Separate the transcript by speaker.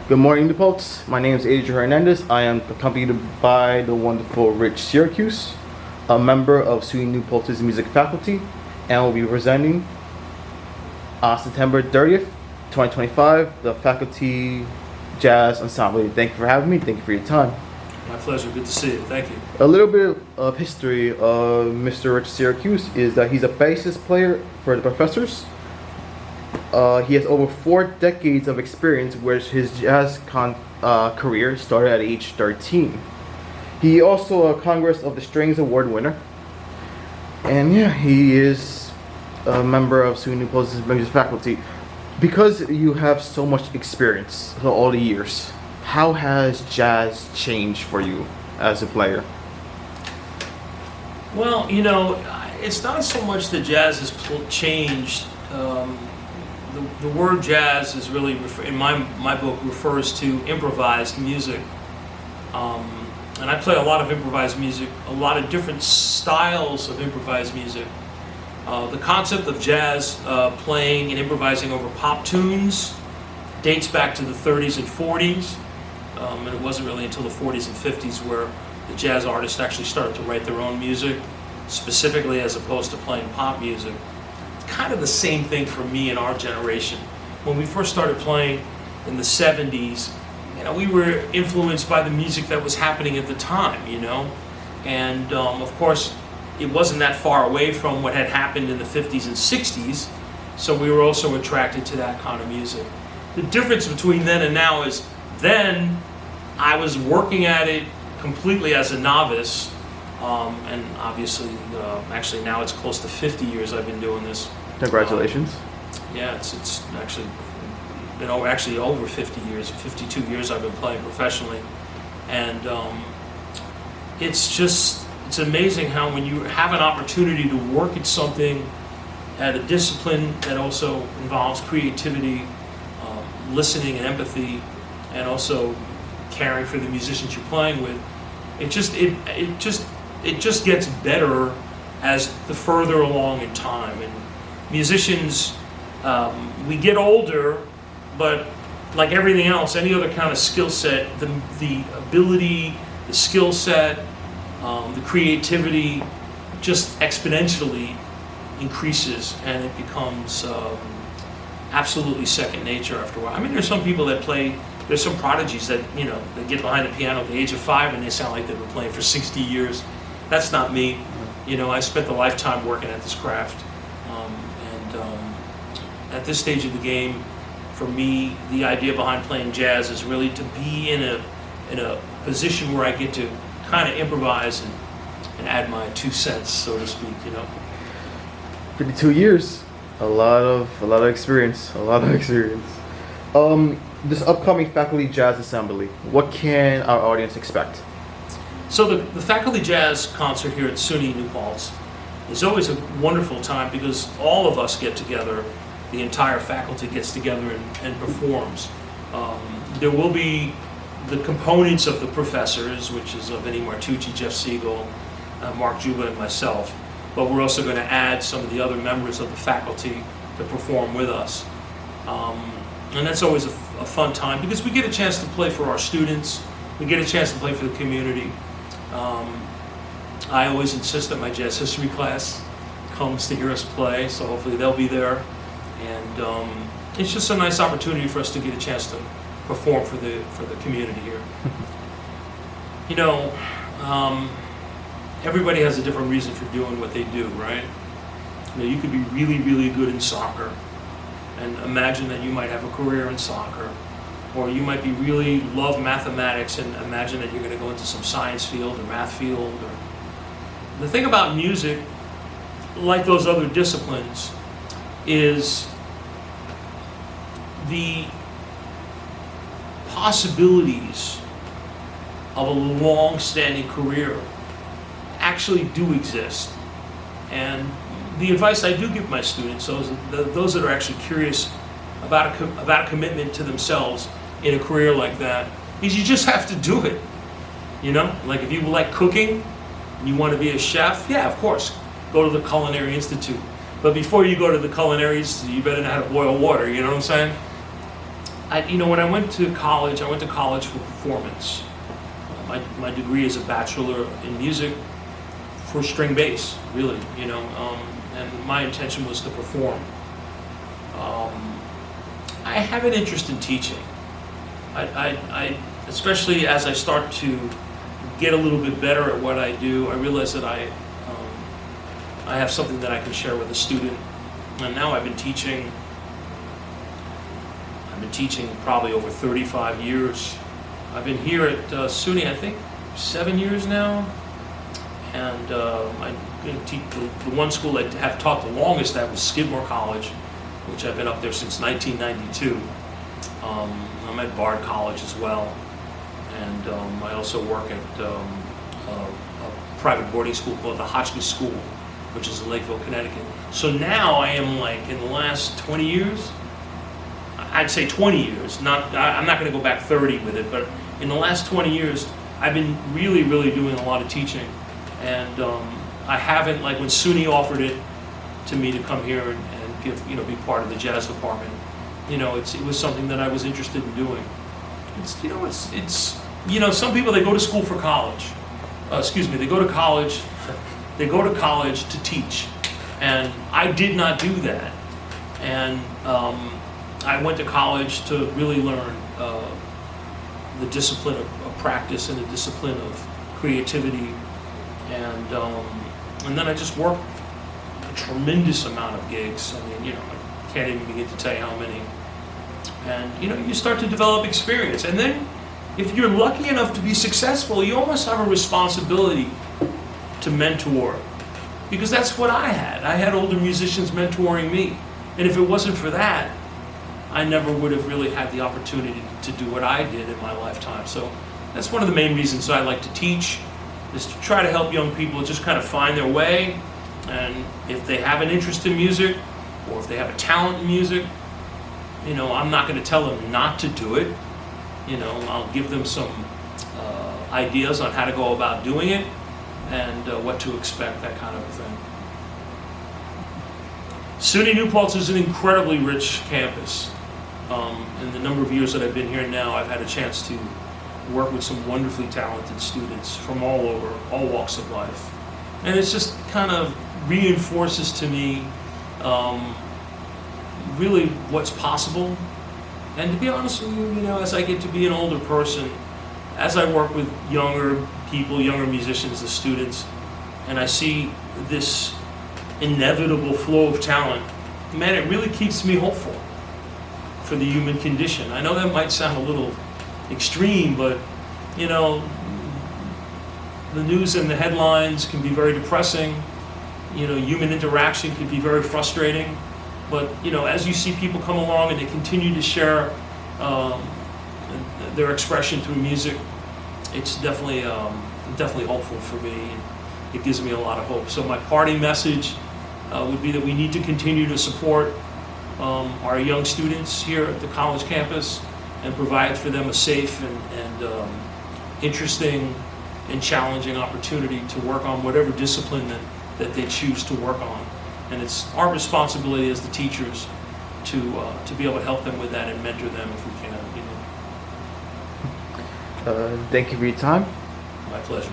Speaker 1: Good morning, Paltz. My name is Adrian Hernandez. I am accompanied by the wonderful Rich Syracuse, a member of SUNY New Paltz's music faculty, and will be presenting on September 30th, 2025, the Faculty Jazz Ensemble. Thank you for having me. Thank you for your time.
Speaker 2: My pleasure. Good to see you. Thank you.
Speaker 1: A little bit of history of Mr. Rich Syracuse is that he's a bassist player for the Professors. He has over 4 decades of experience, where his jazz career started at age 13. He also a Congress of the Strings Award winner. And yeah, he is a member of SUNY New Paltz's music faculty. Because you have so much experience all the years, how has jazz changed for you as a player?
Speaker 2: Well, it's not so much that jazz has changed. The word jazz is really, in my book, refers to improvised music. And I play a lot of improvised music, a lot of different styles of improvised music. The concept of jazz playing and improvising over pop tunes dates back to the 30s and 40s. And it wasn't really until the 40s and 50s where the jazz artists actually started to write their own music, specifically as opposed to playing pop music. Kind of the same thing for me in our generation. When we first started playing in the 70s, we were influenced by the music that was happening at the time, and of course it wasn't that far away from what had happened in the 50s and 60s, so we were also attracted to that kind of music. The difference between then and now is then I was working at it completely as a novice. And obviously, actually now it's close to 50 years I've been doing this.
Speaker 1: Congratulations.
Speaker 2: Yeah, it's actually been over 50 years, 52 years I've been playing professionally. And it's amazing how when you have an opportunity to work at something, at a discipline that also involves creativity, listening and empathy, and also caring for the musicians you're playing with, it just gets better as the further along in time. And musicians, we get older, but like everything else, any other kind of skill set, the ability, the skill set, the creativity just exponentially increases, and it becomes absolutely second nature after a while. I mean, there's some people that play. There's some prodigies that they get behind the piano at the age of 5 and they sound like they've been playing for 60 years. That's not me. I spent a lifetime working at this craft, and at this stage of the game, for me, the idea behind playing jazz is really to be in a position where I get to kind of improvise and add my 2 cents, so to speak.
Speaker 1: 52 years, a lot of experience, This upcoming Faculty Jazz Assembly, what can our audience expect?
Speaker 2: So the Faculty Jazz concert here at SUNY New Paltz is always a wonderful time because all of us get together, the entire faculty gets together and performs. There will be the components of the professors, which is Vinny Martucci, Jeff Siegel, Mark Juba, and myself, but we're also going to add some of the other members of the faculty to perform with us. And that's always a fun time because we get a chance to play for our students, we get a chance to play for the community. I always insist that my jazz history class comes to hear us play, so hopefully they'll be there. And it's just a nice opportunity for us to get a chance to perform for the community here. Everybody has a different reason for doing what they do, right? You could be really, really good in soccer, and imagine that you might have a career in soccer. Or you might be really love mathematics and imagine that you're going to go into some science field or math field. The thing about music, like those other disciplines, is the possibilities of a long-standing career actually do exist. And the advice I do give my students, those that are actually curious about a commitment to themselves in a career like that, is you just have to do it. Like if you like cooking and you want to be a chef, yeah, of course, go to the Culinary Institute. But before you go to the Culinary Institute, you better know how to boil water, you know what I'm saying? when I went to college for performance. My degree is a bachelor in music for string bass, really, and my intention was to perform. I have an interest in teaching. I especially as I start to get a little bit better at what I do, I realize that I have something that I can share with a student. And now I've been teaching probably over 35 years. I've been here at SUNY, I think, 7 years now. And the one school I have taught the longest at was Skidmore College, which I've been up there since 1992. I'm at Bard College as well. And I also work at a private boarding school called the Hotchkiss School, which is in Lakeville, Connecticut. So now I am in the last 20 years, I'd say 20 years, I'm not going to go back 30 with it, but in the last 20 years, I've been really, really doing a lot of teaching. And I haven't, when SUNY offered it to me to come here and give, be part of the jazz department, it was something that I was interested in doing. Some people, they go to school for college. They go to college to teach. And I did not do that. And I went to college to really learn the discipline of practice and the discipline of creativity. And then I just worked a tremendous amount of gigs. I can't even begin to tell you how many. And you start to develop experience. And then if you're lucky enough to be successful, you almost have a responsibility to mentor. Because that's what I had. I had older musicians mentoring me. And if it wasn't for that, I never would have really had the opportunity to do what I did in my lifetime. So that's one of the main reasons I like to teach, is to try to help young people just kind of find their way. And if they have an interest in music, or if they have a talent in music, I'm not going to tell them not to do it. I'll give them some ideas on how to go about doing it and what to expect, that kind of a thing. SUNY New Paltz is an incredibly rich campus. In the number of years that I've been here now, I've had a chance to work with some wonderfully talented students from all over, all walks of life. And it's just kind of reinforces to me really what's possible. And to be honest with you, as I get to be an older person, as I work with younger people, younger musicians, the students, and I see this inevitable flow of talent, man, it really keeps me hopeful for the human condition. I know that might sound a little extreme, but the news and the headlines can be very depressing. Human interaction can be very frustrating. But as you see people come along and they continue to share their expression through music, it's definitely hopeful for me. It gives me a lot of hope. So my parting message would be that we need to continue to support our young students here at the college campus and provide for them a safe and interesting and challenging opportunity to work on whatever discipline that they choose to work on. And it's our responsibility as the teachers to be able to help them with that and mentor them if we can.
Speaker 1: Thank you for your time.
Speaker 2: My pleasure.